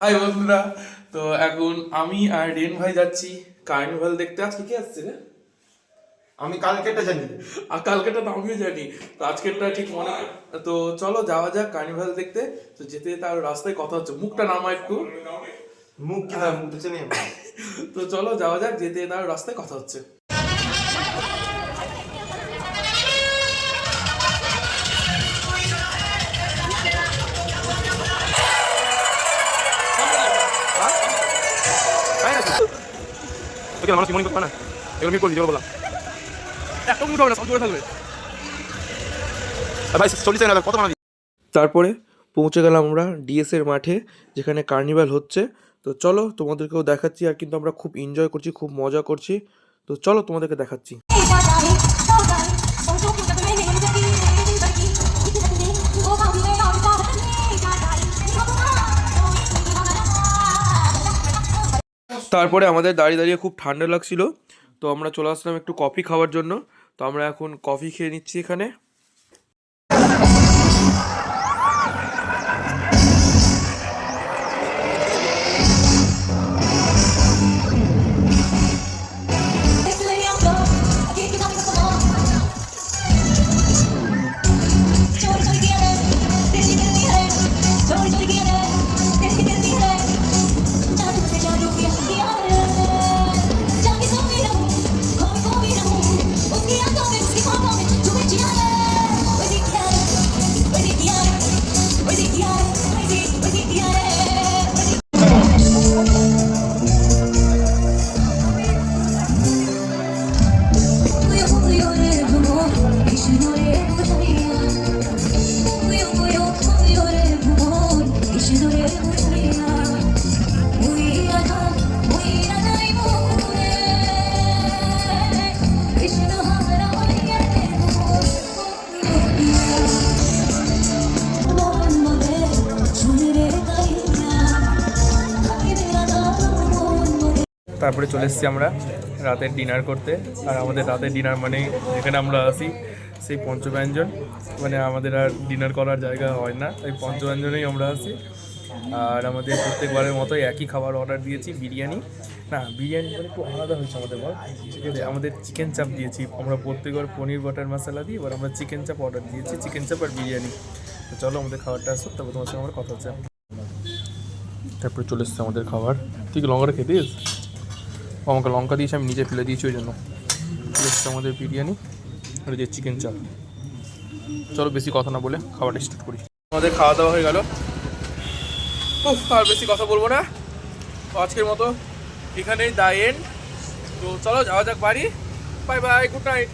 High বন্ধুরা, তো এখন আমি আর রেন ভাই যাচ্ছি কার্নিভাল দেখতে। আজকে কি আসছে রে? আমি কালকেটা জানি। আর কালকেটা তো আমিও জানি, তো আজকেরটা ঠিক মনে। তো চলো যাওয়া যাক কার্নিভাল দেখতে। তো যেতে যেতে আর রাস্তায় কথা হচ্ছে, মুখটা নামা একটু। মুখ কি না মুখ দেখছে না। তো চলো যাওয়া যাক, যেতে যেতে আর রাস্তায় কথা হচ্ছে। মানুষ মনে করতে না, এগুলো মিট করবি বললাম একটা মিট হবে না, সব জোরে থাকবে ভাই। 40 সেকেন্ড কত মানা। তারপরে পৌঁছে গেলাম আমরা ডিএস এর মাঠে, যেখানে কার্নিভাল হচ্ছে। তো চলো তোমাদেরকেও দেখাচ্ছি, আর কিন্তু আমরা খুব এনজয় করছি, খুব মজা করছি। তো চলো তোমাদেরকে দেখাচ্ছি। তারপরে আমাদের দাঁড়িয়ে দাঁড়িয়ে খুব ঠান্ডা লাগছিল, তো আমরা চলে আসলাম একটু কফি খাওয়ার জন্য। তো আমরা এখন কফি খেয়ে নিচ্ছি এখানে। তারপরে চলে এসেছি আমরা রাতের ডিনার করতে। আর আমাদের রাতের ডিনার মানে যেখানে আমরা আসি সেই পঞ্চব্যঞ্জন, মানে আমাদের আর ডিনার করার জায়গা হয় না, তাই পঞ্চব্যঞ্জনেই আমরা আসি। আর আমাদের প্রত্যেকবারের মতোই একই খাবার অর্ডার দিয়েছি, বিরিয়ানি। না, বিরিয়ানি মানে একটু আলাদা হয়েছে আমাদের, বল ঠিক আছে। আমাদের চিকেন চাপ দিয়েছি, আমরা প্রত্যেকবার পনির বাটার মশলা দিই, এবার আমরা চিকেন চাপ অর্ডার দিয়েছি, চিকেন চাপ আর বিরিয়ানি। তো চলো আমাদের খাবারটা আসুক, তারপর তোমার সঙ্গে আমার কথা হচ্ছে। তারপরে চলে এসছে আমাদের খাবার। তুই কি লঙ্কাটা খেতে দিস? আমাকে লঙ্কা দিয়েছি, আমি নিজে ফেলে দিয়েছি, ওই জন্য। এসছে আমাদের বিরিয়ানি আর যে চিকেন চাপ। চলো বেশি কথা না বলে খাবারটা স্টার্ট করি। আমাদের খাওয়া দাওয়া হয়ে গেল, আর বেশি কথা বলবো না। তো আজকের মতো এখানেই দা এন্ড। তো চলো যাওয়া যাক বাড়ি। Bye bye, good night.